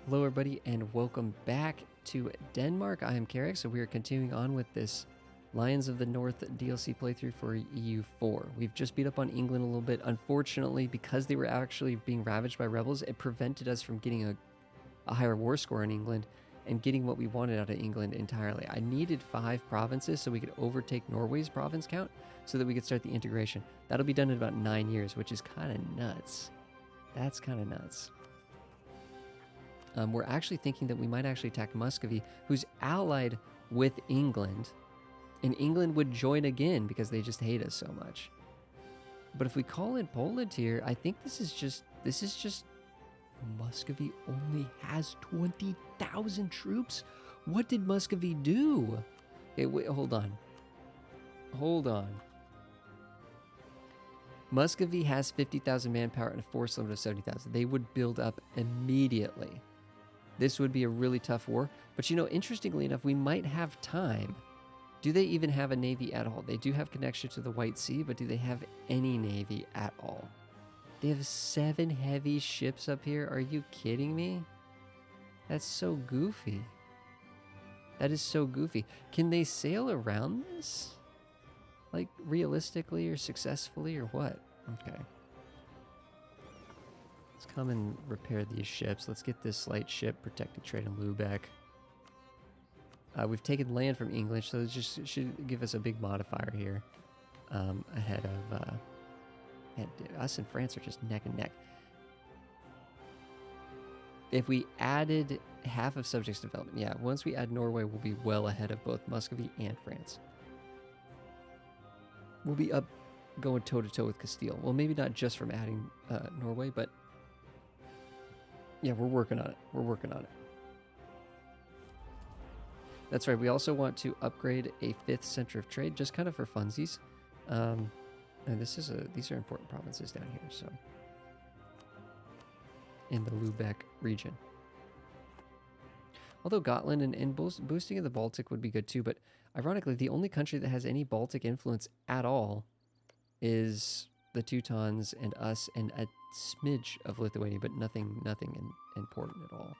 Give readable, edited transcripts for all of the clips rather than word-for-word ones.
Hello everybody and welcome back to Denmark. I am Carrick, so we are continuing on with this Lions of the North DLC playthrough for EU4. We've just beat up on England a little bit. Unfortunately, because they were actually being ravaged by rebels, it prevented us from getting a higher war score in England and getting what we wanted out of England entirely. I needed 5 provinces so we could overtake Norway's province count so that we could start the integration. That'll be done in about 9 years, which is kind of nuts. That's kind of nuts. We're actually thinking that we might actually attack Muscovy, who's allied with England, and England would join again because they just hate us so much. But if we call in Poland here, I think this is just Muscovy only has 20,000 troops. What did Muscovy do? Okay, wait, hold on. Muscovy has 50,000 manpower and a force limit of 70,000. They would build up immediately. This would be a really tough war. But you know, interestingly enough, we might have time. Do they even have a navy at all? They do have connection to the White Sea, but do they have any navy at all? They have 7 heavy ships up here. Are you kidding me? That's so goofy. That is so goofy. Can they sail around this? Like, realistically or successfully or what? Okay. Let's come and repair these ships. Let's get this light ship protecting trade in Lubeck. We've taken land from England, so it just should give us a big modifier here. Ahead of... us and France are just neck and neck. If we added half of subjects development, yeah, once we add Norway, we'll be well ahead of both Muscovy and France. We'll be up going toe-to-toe with Castile. Well, maybe not just from adding Norway, but yeah, we're working on it. That's right. We also want to upgrade a 5th center of trade, just kind of for funsies. And these are important provinces down here, so in the Lubeck region. Although Gotland and boosting of the Baltic would be good too, but ironically, the only country that has any Baltic influence at all is the Teutons and us and a smidge of Lithuania, but nothing important at all.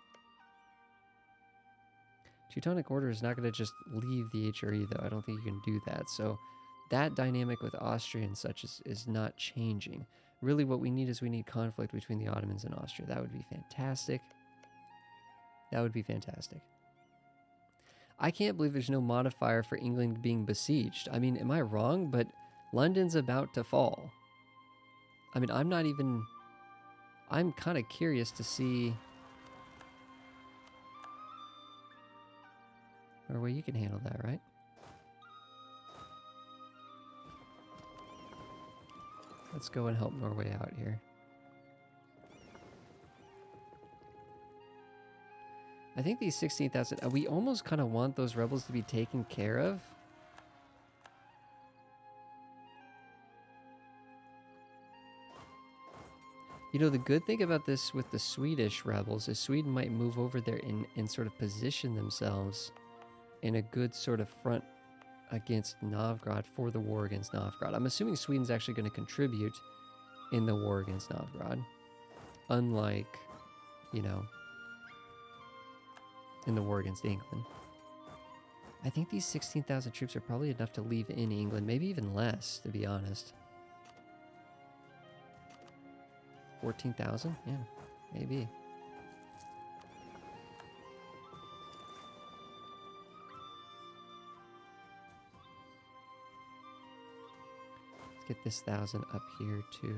Teutonic Order is not going to just leave the HRE, though. I don't think you can do that. So that dynamic with Austria and such is not changing. Really what we need is we need conflict between the Ottomans and Austria. That would be fantastic. That would be fantastic. I can't believe there's no modifier for England being besieged. I mean, am I wrong? But London's about to fall. I mean, I'm kind of curious to see... Norway, you can handle that, right? Let's go and help Norway out here. I think these 16,000... we almost kind of want those rebels to be taken care of. You know, the good thing about this with the Swedish rebels is Sweden might move over there and sort of position themselves in a good sort of front against Novgorod for the war against Novgorod. I'm assuming Sweden's actually going to contribute in the war against Novgorod. Unlike, you know, in the war against England. I think these 16,000 troops are probably enough to leave in England. Maybe even less, to be honest. 14,000? Yeah, maybe. Let's get this 1,000 up here too.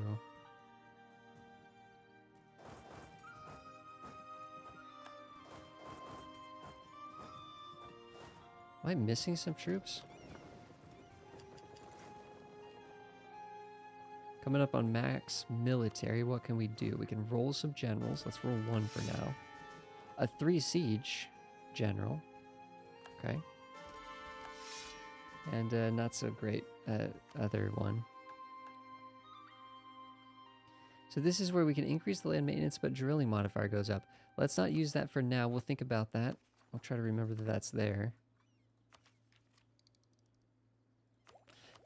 Am I missing some troops? Coming up on max military, what can we do? We can roll some generals. Let's roll 1 for now. A 3 siege general. Okay. And not so great other one. So this is where we can increase the land maintenance, but drilling modifier goes up. Let's not use that for now. We'll think about that. I'll try to remember that that's there.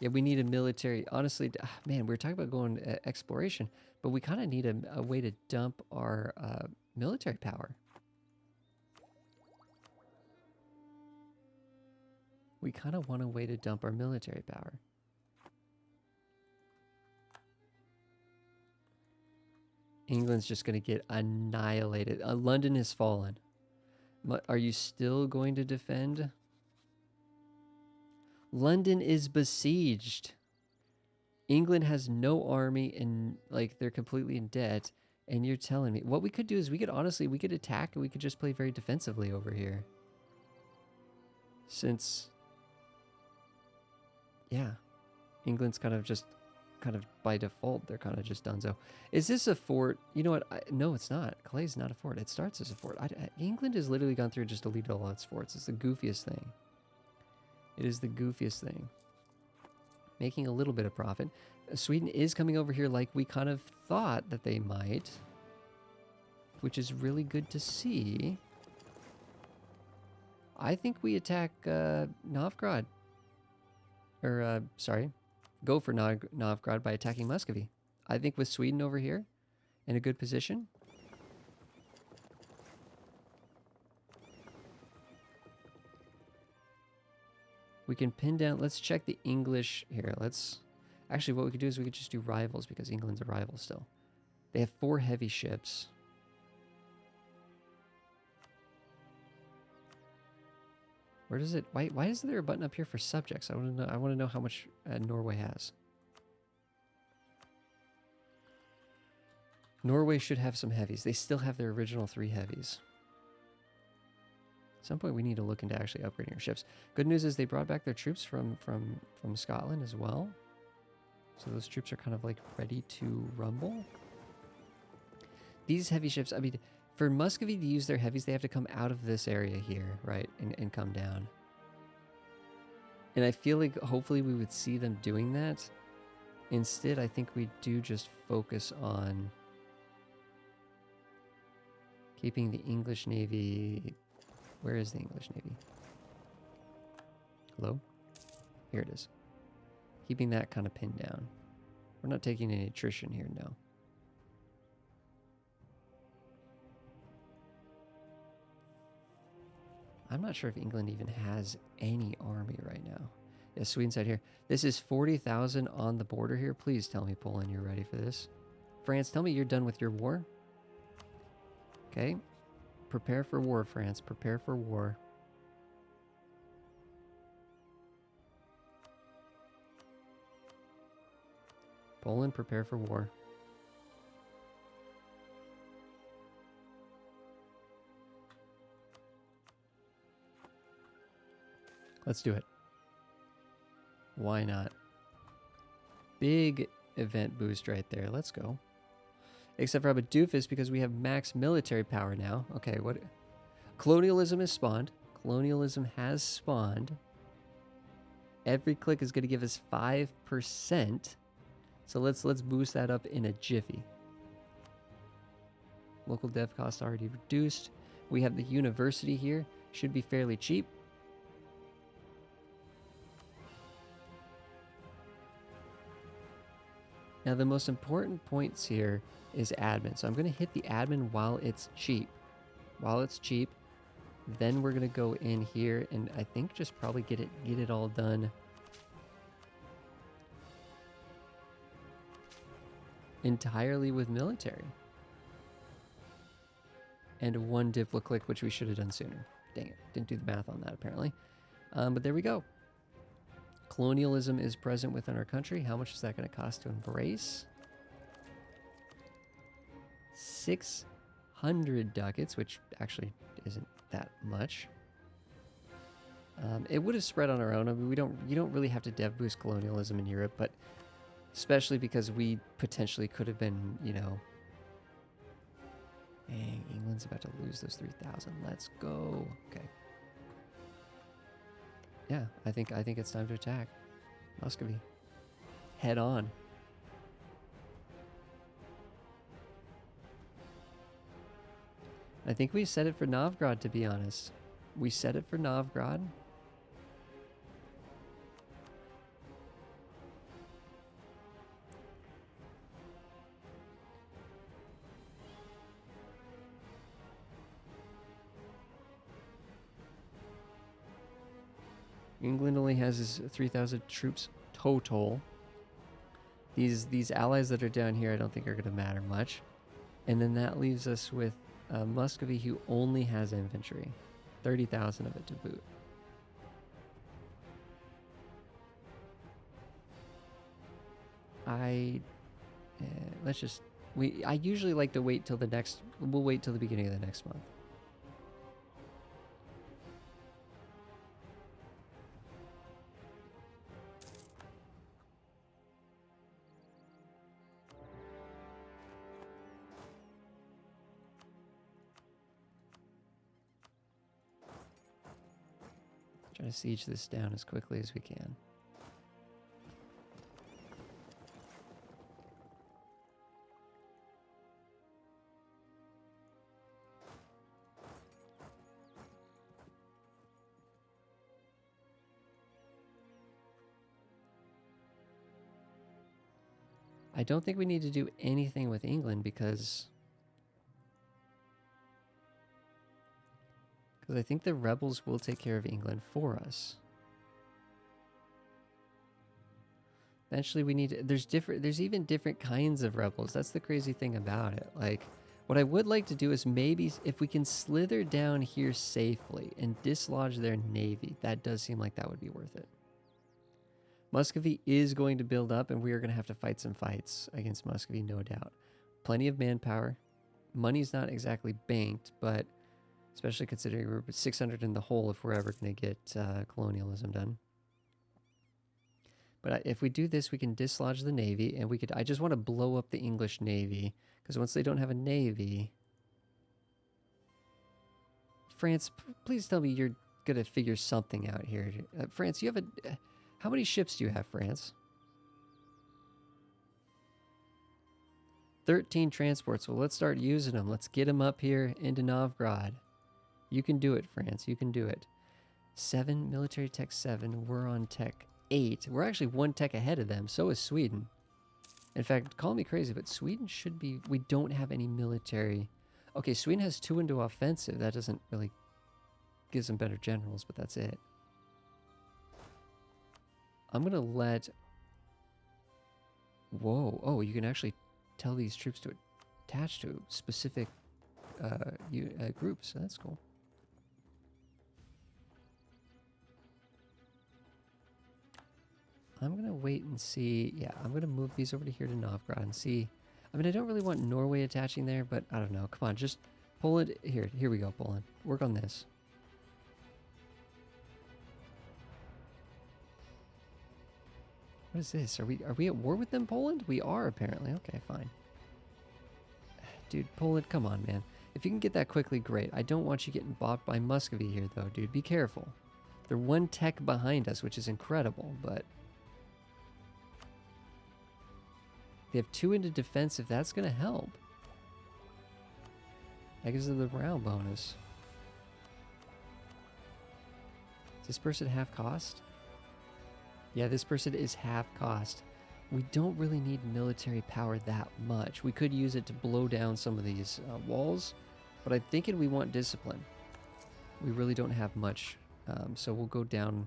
Yeah, we need a military... Honestly, man, we were talking about going exploration, but we kind of need a way to dump our military power. We kind of want a way to dump our military power. England's just going to get annihilated. London has fallen. Are you still going to defend? London is besieged. England has no army and like they're completely in debt. And you're telling me what we could do is we could attack and we could just play very defensively over here. Since, yeah, England's kind of by default, they're kind of just donezo. Is this a fort? You know what? No, it's not. Clay's not a fort. It starts as a fort. England has literally gone through and just deleted all its forts. It's the goofiest thing. It is the goofiest thing. Making a little bit of profit. Sweden is coming over here like we kind of thought that they might, which is really good to see. I think we attack Novgorod. Or, sorry, go for Novgorod by attacking Muscovy. I think with Sweden over here in a good position. We can pin down, let's check the English here. Actually, what we could do is we could just do rivals because England's a rival still. They have 4 heavy ships. Where does it, why is there a button up here for subjects? I want to know how much Norway has. Norway should have some heavies. They still have their original 3 heavies. At some point we need to look into actually upgrading our ships. Good news is they brought back their troops from Scotland as well. So those troops are kind of like ready to rumble. These heavy ships, I mean, for Muscovy to use their heavies, they have to come out of this area here, right? And come down. And I feel like hopefully we would see them doing that. Instead, I think we do just focus on keeping the English Navy. Where is the English Navy? Hello? Here it is. Keeping that kind of pinned down. We're not taking any attrition here, no. I'm not sure if England even has any army right now. Yeah, Sweden's out here. This is 40,000 on the border here. Please tell me, Poland, you're ready for this. France, tell me you're done with your war. Okay. Prepare for war, France. Prepare for war. Poland, prepare for war. Let's do it. Why not? Big event boost right there. Let's go. Except for I'm a doofus because we have max military power now. Okay, what? Colonialism has spawned. Colonialism has spawned. Every click is going to give us 5%. So let's boost that up in a jiffy. Local dev cost already reduced. We have the university here. Should be fairly cheap. Now the most important points here is admin. So I'm going to hit the admin while it's cheap. While it's cheap, then we're going to go in here and I think just probably get it all done entirely with military. And 1 diplo click, which we should have done sooner. Dang it, didn't do the math on that apparently. But there we go. Colonialism is present within our country. How much is that going to cost to embrace? 600 ducats, which actually isn't that much. It would have spread on our own. I mean, you don't really have to dev boost colonialism in Europe, but especially because we potentially could have been, you know, dang, England's about to lose those 3,000. Let's go. Okay. Yeah, I think it's time to attack Muscovy. Head on. I think we set it for Novgorod, to be honest. We set it for Novgorod. England only has his 3,000 troops total. These allies that are down here I don't think are going to matter much. And then that leaves us with Muscovy, who only has infantry. 30,000 of it to boot. Let's just... I usually like to wait till the next... We'll wait till the beginning of the next month. Try to siege this down as quickly as we can. I don't think we need to do anything with England because I think the rebels will take care of England for us. Eventually we need there's even different kinds of rebels. That's the crazy thing about it. Like, what I would like to do is maybe if we can slither down here safely and dislodge their navy, that does seem like that would be worth it. Muscovy is going to build up, and we are going to have to fight some fights against Muscovy, no doubt. Plenty of manpower. Money's not exactly banked, but especially considering we're 600 in the hole if we're ever going to get colonialism done. But if we do this, we can dislodge the navy, and I just want to blow up the English navy, because once they don't have a navy... France, please tell me you're going to figure something out here. France, you have a... How many ships do you have, France? 13 transports. Well, let's start using them. Let's get them up here into Novgorod. You can do it, France. You can do it. 7, military tech 7. We're on tech 8. We're actually 1 tech ahead of them. So is Sweden. In fact, call me crazy, but Sweden should be... We don't have any military... Okay, Sweden has 2 into offensive. That doesn't really give them better generals, but that's it. I'm going to let... Whoa. Oh, you can actually tell these troops to attach to specific groups. That's cool. I'm going to wait and see. Yeah, I'm going to move these over to here to Novgorod and see. I mean, I don't really want Norway attaching there, but I don't know. Come on, just Poland. Here we go, Poland. Work on this. What is this? Are we at war with them, Poland? We are, apparently. Okay, fine. Dude, Poland, come on, man. If you can get that quickly, great. I don't want you getting bopped by Muscovy here, though, dude. Be careful. They're 1 tech behind us, which is incredible, but... They have 2 into defense, if that's going to help. That gives them the morale bonus. Is this person half cost? Yeah, this person is half cost. We don't really need military power that much. We could use it to blow down some of these walls, but I'm thinking we want discipline. We really don't have much, so we'll go down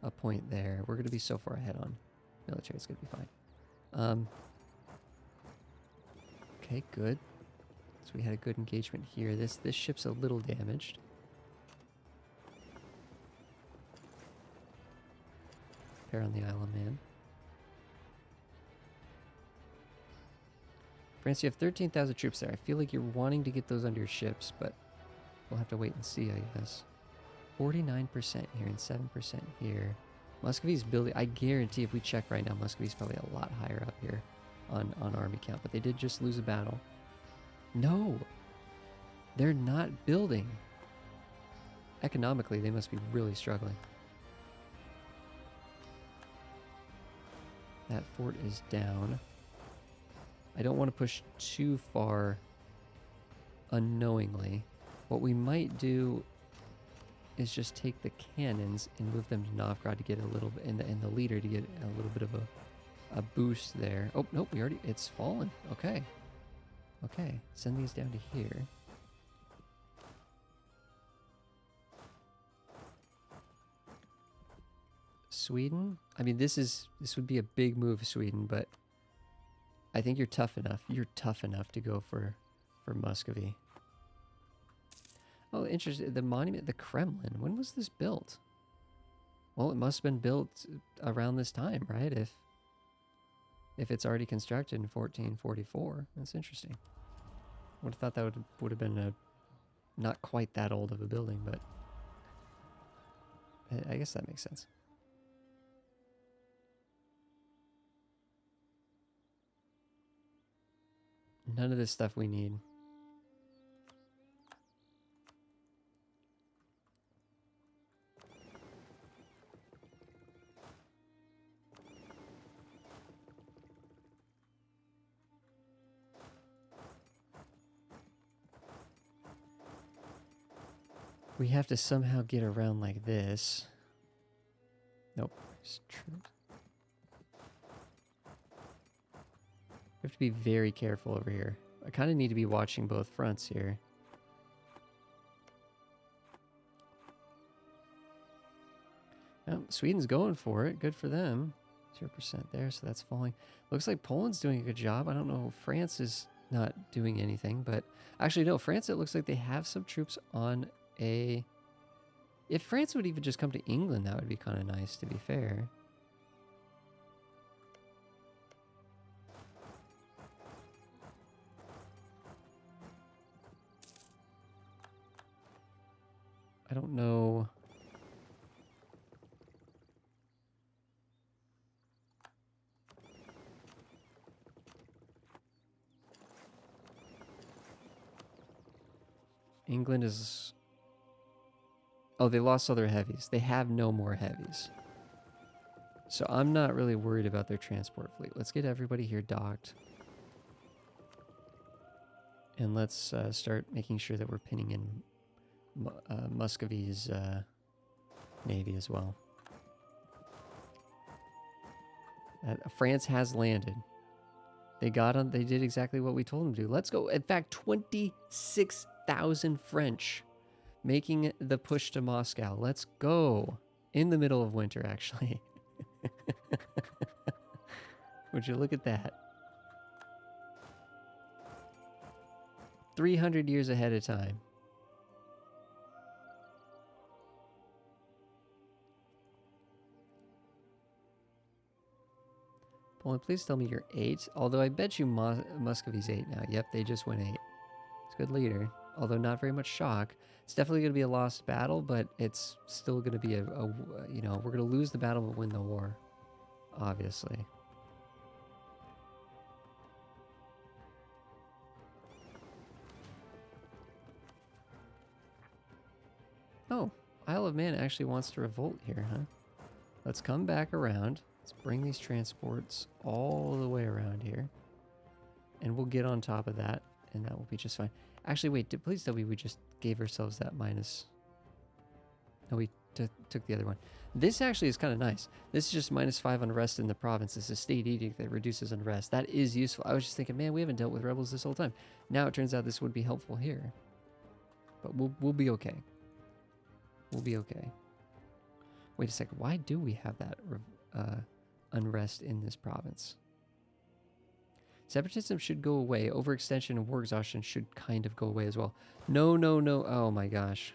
a point there. We're going to be so far ahead on military, it's going to be fine. Okay, good. So we had a good engagement here. This ship's a little damaged. On the Isle of Man. France, you have 13,000 troops there. I feel like you're wanting to get those under your ships, but we'll have to wait and see, I guess. 49% here and 7% here. Muscovy's building... I guarantee if we check right now, Muscovy's probably a lot higher up here on army count, but they did just lose a battle. No! They're not building. Economically, they must be really struggling. That fort is down. I don't want to push too far unknowingly. What we might do is just take the cannons and move them to Novgorod to get a little bit, and the leader to get a little bit of a boost there. Oh, nope, it's fallen. Okay. Okay, send these down to here. Sweden. I mean, this would be a big move, Sweden, but I think you're tough enough. You're tough enough to go for Muscovy. Oh, interesting. The monument, the Kremlin. When was this built? Well, it must have been built around this time, right? If it's already constructed in 1444. That's interesting. Would have thought that would have been a not quite that old of a building, but I guess that makes sense. None of this stuff we need. We have to somehow get around like this. Nope. It's true. We have to be very careful over here. I kind of need to be watching both fronts here. Oh, Sweden's going for it. Good for them. 0% there, so that's falling. Looks like Poland's doing a good job. I don't know if France is not doing anything, but actually no, France, it looks like they have some troops on a... If France would even just come to England, that would be kind of nice, to be fair. I don't know. England is... Oh, they lost all their heavies. They have no more heavies. So I'm not really worried about their transport fleet. Let's get everybody here docked. And let's start making sure that we're pinning in Muscovy's navy as well. France has landed. They got on. They did exactly what we told them to do. Let's go. In fact, 26,000 French making the push to Moscow. Let's go. In the middle of winter, actually. Would you look at that? 300 years ahead of time. Poland, please tell me you're 8. Although I bet you Muscovy's 8 now. Yep, they just went 8. It's a good leader. Although not very much shock. It's definitely going to be a lost battle, but it's still going to be you know, we're going to lose the battle but win the war. Obviously. Oh, Isle of Man actually wants to revolt here, huh? Let's come back around. Let's bring these transports all the way around here. And we'll get on top of that, and that will be just fine. Actually, wait, please tell me we just gave ourselves that minus... No, we took the other one. This actually is kind of nice. This is just -5 unrest in the province. It's a state edict that reduces unrest. That is useful. I was just thinking, man, we haven't dealt with rebels this whole time. Now it turns out this would be helpful here. But we'll be okay. We'll be okay. Wait a second. Why do we have that unrest in this province? Separatism should go away. Overextension and war exhaustion should kind of go away as well. No, no, no. Oh my gosh.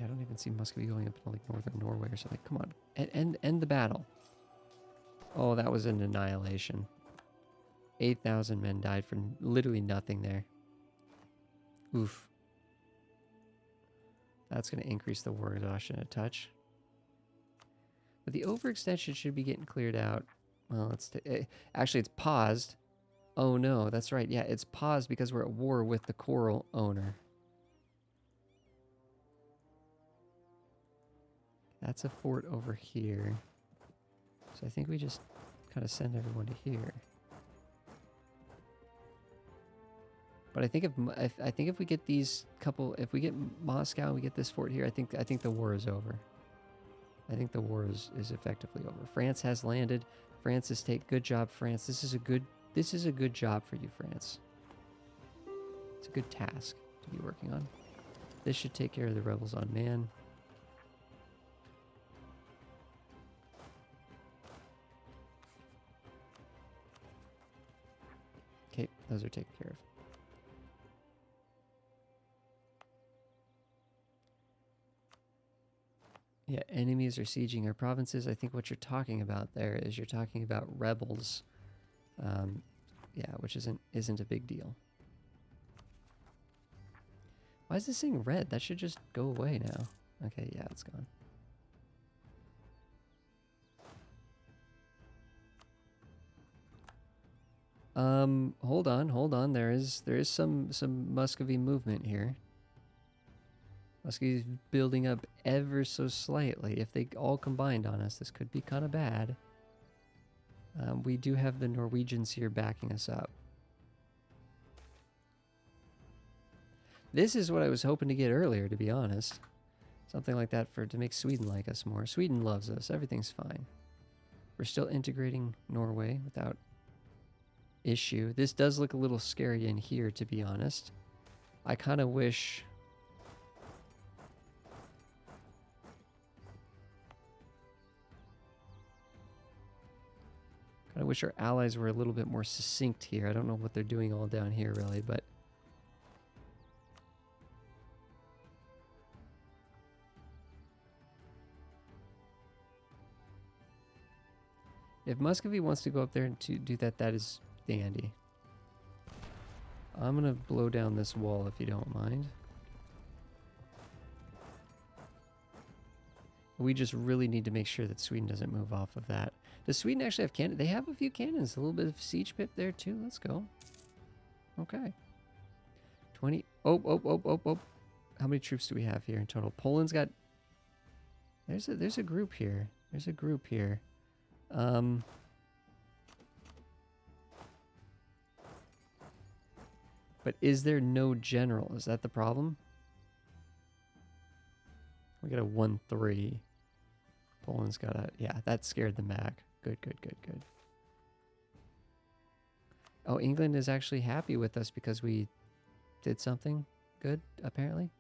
I don't even see Muscovy going up to like northern Norway or something. Come on. End the battle. Oh, that was an annihilation. 8,000 men died for literally nothing there. Oof. That's going to increase the war exhaustion a touch. But the overextension should be getting cleared out. Well, actually, it's paused. Oh, no. That's right. Yeah, it's paused because we're at war with the coral owner. That's a fort over here. So I think we just kind of send everyone to here. But I think if we get these couple, if we get Moscow and we get this fort here, I think the war is over. I think the war is effectively over. France has landed. France has taken. Good job, France. This is a good job for you, France. It's a good task to to be working on. This should take care of the rebels on Man. Okay, those are taken care of. Yeah, enemies are sieging our provinces. I think what you're talking about there is you're talking about rebels. Yeah, which isn't a big deal. Why is this thing red? That should just go away now. Okay, yeah, it's gone. Hold on. There is some Muscovy movement here. Muskovy's building up ever so slightly. If they all combined on us, this could be kind of bad. We do have the Norwegians here backing us up. This is what I was hoping to get earlier, to be honest. Something like that to make Sweden like us more. Sweden loves us. Everything's fine. We're still integrating Norway without issue. This does look a little scary in here, to be honest. I kind of wish... I wish our allies were a little bit more succinct here. I don't know what they're doing all down here, really, but... If Muscovy wants to go up there and to do that, that is dandy. I'm going to blow down this wall if you don't mind. We just really need to make sure that Sweden doesn't move off of that. Does Sweden actually have cannons? They have a few cannons. A little bit of siege pip there too. Let's go. Okay. 20. Oh. How many troops do we have here in total? Poland's got... There's a group here. There's a group here. But is there no general? Is that the problem? We got a 1-3. Poland's got a... Yeah, that scared them back. Good. Oh, England is actually happy with us because we did something good, apparently.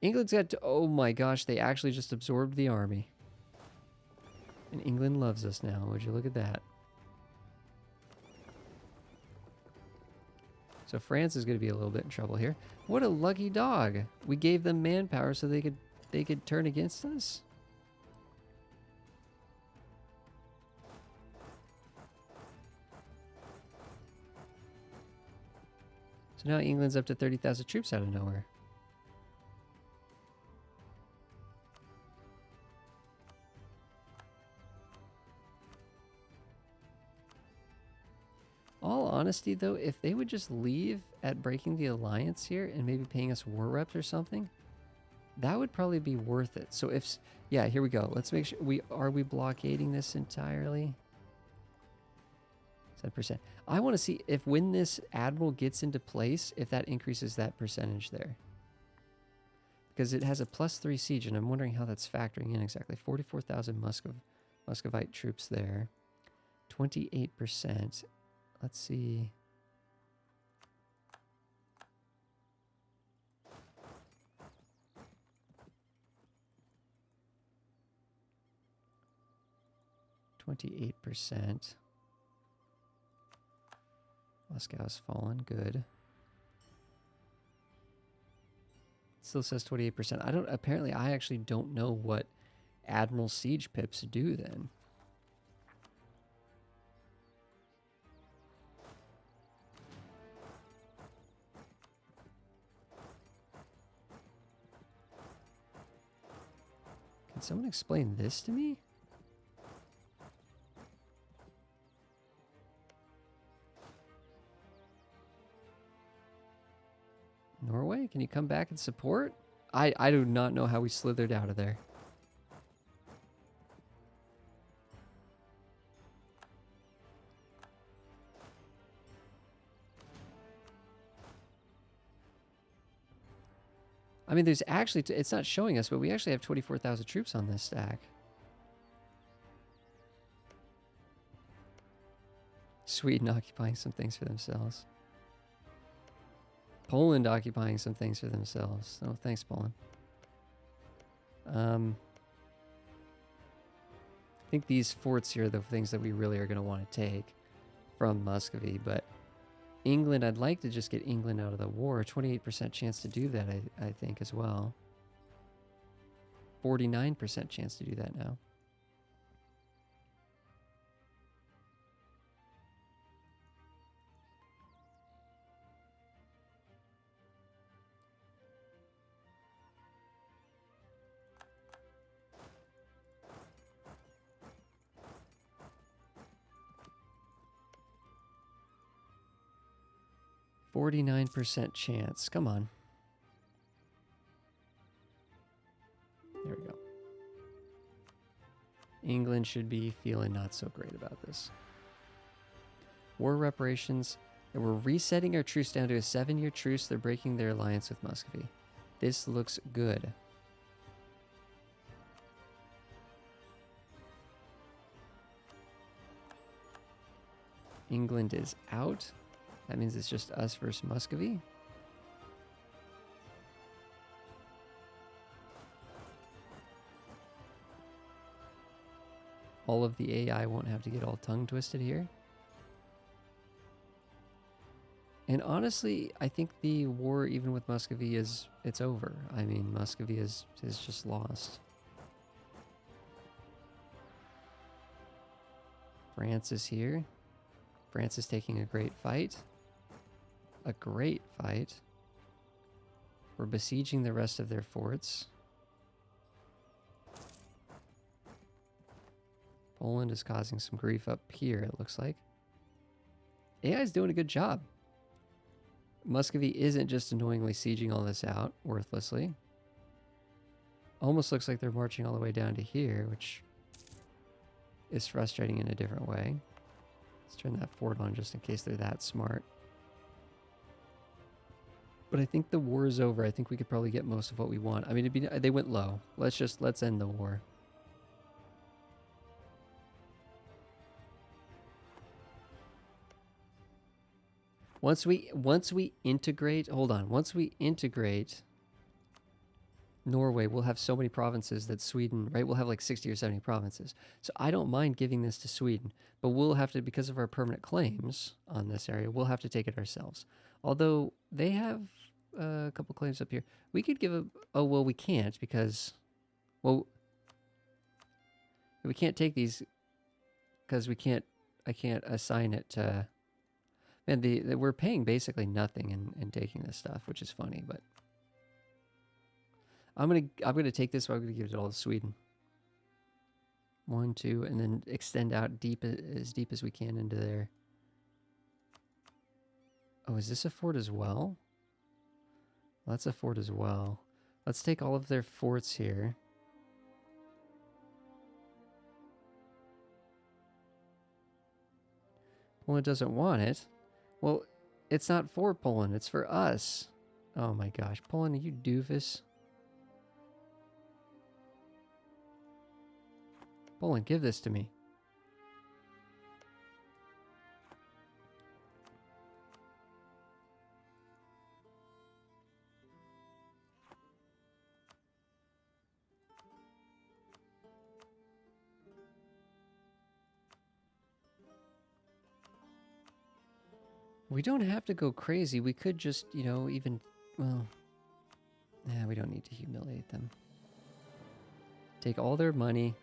England's got... Oh my gosh, they actually just absorbed the army. And England loves us now. Would you look at that? So France is going to be a little bit in trouble here. What a lucky dog. We gave them manpower so they could turn against us. So now England's up to 30,000 troops out of nowhere. All honesty, though, if they would just leave at breaking the alliance here and maybe paying us war reps or something, that would probably be worth it. So if... Yeah, here we go. Let's make sure... Are we blockading this entirely? 7%. I want to see if when this admiral gets into place, if that increases that percentage there. Because it has a +3 siege, and I'm wondering how that's factoring in exactly. 44,000 Muscovite troops there. 28%. Let's see. %. Moscow's fallen. Good. It still says 28%. I don't... Apparently, I actually don't know what Admiral Siege pips do then. Can someone explain this to me? Norway, can you come back and support? I do not know how we slithered out of there. I mean, there's actually... It's not showing us, but we actually have 24,000 troops on this stack. Sweden occupying some things for themselves. Poland occupying some things for themselves. Oh, thanks, Poland. I think these forts here are the things that we really are going to want to take from Muscovy, but England, I'd like to just get England out of the war. 28% chance to do that, I think, as well. 49% chance to do that now. %49 chance. Come on. There we go. England should be feeling not so great about this. War reparations. And we're resetting our truce down to a 7-year truce. They're breaking their alliance with Muscovy. This looks good. England is out. That means it's just us versus Muscovy. All of the AI won't have to get all tongue twisted here. And honestly, I think the war, even with Muscovy, it's over. I mean, Muscovy is just lost. France is here. France is taking a great fight. A great fight. We're besieging the rest of their forts. Poland is causing some grief up here, it looks like. AI is doing a good job. Muscovy isn't just annoyingly sieging all this out, worthlessly. Almost looks like they're marching all the way down to here, which is frustrating in a different way. Let's turn that fort on just in case they're that smart. But I think the war is over. I think we could probably get most of what we want. I mean, they went low. Let's end the war. Once we integrate, hold on. Once we integrate Norway, we'll have so many provinces that Sweden, right? We'll have like 60 or 70 provinces. So I don't mind giving this to Sweden, but we'll have to, because of our permanent claims on this area, we'll have to take it ourselves. Although they have a couple claims up here. We could give a, oh, well, we can't because, well, we can't take these because I can't assign it to, man, we're paying basically nothing in taking this stuff, which is funny, but I'm gonna take this, so I'm gonna give it all to Sweden. 1, 2, and then extend out as deep as we can into there. Oh, is this a fort as well? Well, that's a fort as well. Let's take all of their forts here. Poland doesn't want it. Well, it's not for Poland, it's for us. Oh my gosh, Poland, are you doofus? Poland, give this to me. We don't have to go crazy. We could just, you know, even, well, nah, we don't need to humiliate them. Take all their money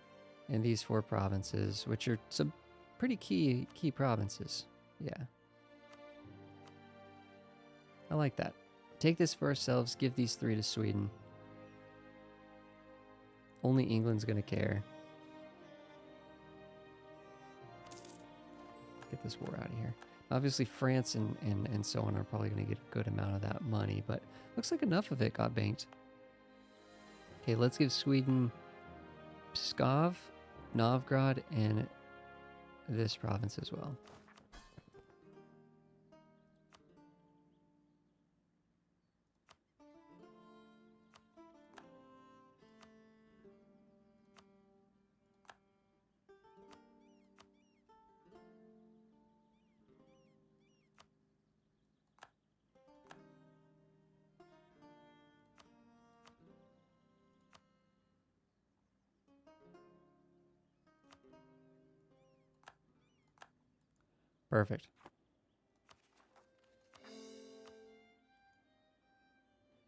in these 4 provinces, which are some pretty key provinces. Yeah. I like that. Take this for ourselves, give these 3 to Sweden. Only England's gonna care. Get this war out of here. Obviously, France and so on are probably going to get a good amount of that money, but looks like enough of it got banked. Okay, let's give Sweden Pskov, Novgorod, and this province as well. Perfect.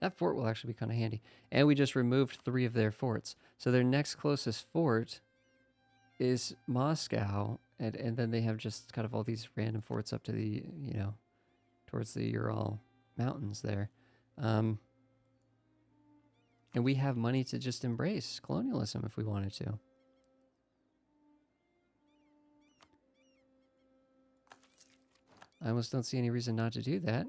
That fort will actually be kind of handy. And we just removed 3 of their forts. So their next closest fort is Moscow. And then they have just kind of all these random forts up to the, towards the Ural Mountains there. And we have money to just embrace colonialism if we wanted to. I almost don't see any reason not to do that.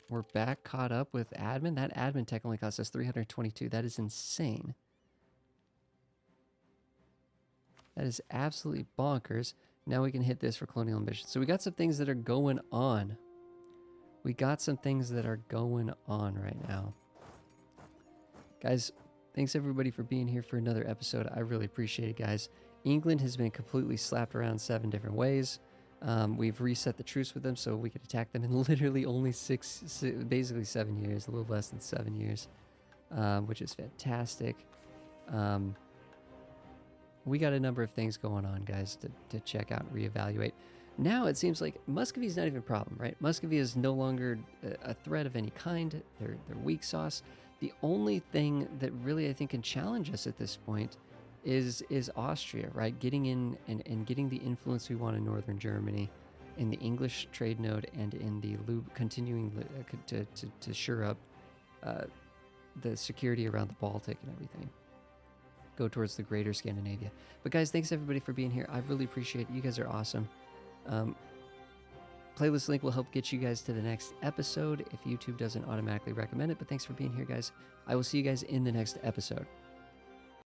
We're back caught up with admin. That admin tech only cost us 322. That is insane. That is absolutely bonkers. Now we can hit this for colonial ambition. So we got some things that are going on. We got some things that are going on right now. Guys, thanks everybody for being here for another episode. I really appreciate it, guys. England has been completely slapped around 7 different ways. We've reset the truce with them so we could attack them in literally only basically 7 years, a little less than 7 years, which is fantastic. We got a number of things going on, guys, to check out and reevaluate. Now it seems like Muscovy is not even a problem, right? Muscovy is no longer a threat of any kind. They're weak sauce. The only thing that really I think can challenge us at this point is Austria, right? Getting in and getting the influence we want in northern Germany, in the English trade node, and in the continuing to shore up the security around the Baltic and everything. Go towards the greater Scandinavia. But guys, thanks everybody for being here. I really appreciate it. You guys are awesome. Playlist link will help get you guys to the next episode if YouTube doesn't automatically recommend it. But thanks for being here, guys. I will see you guys in the next episode.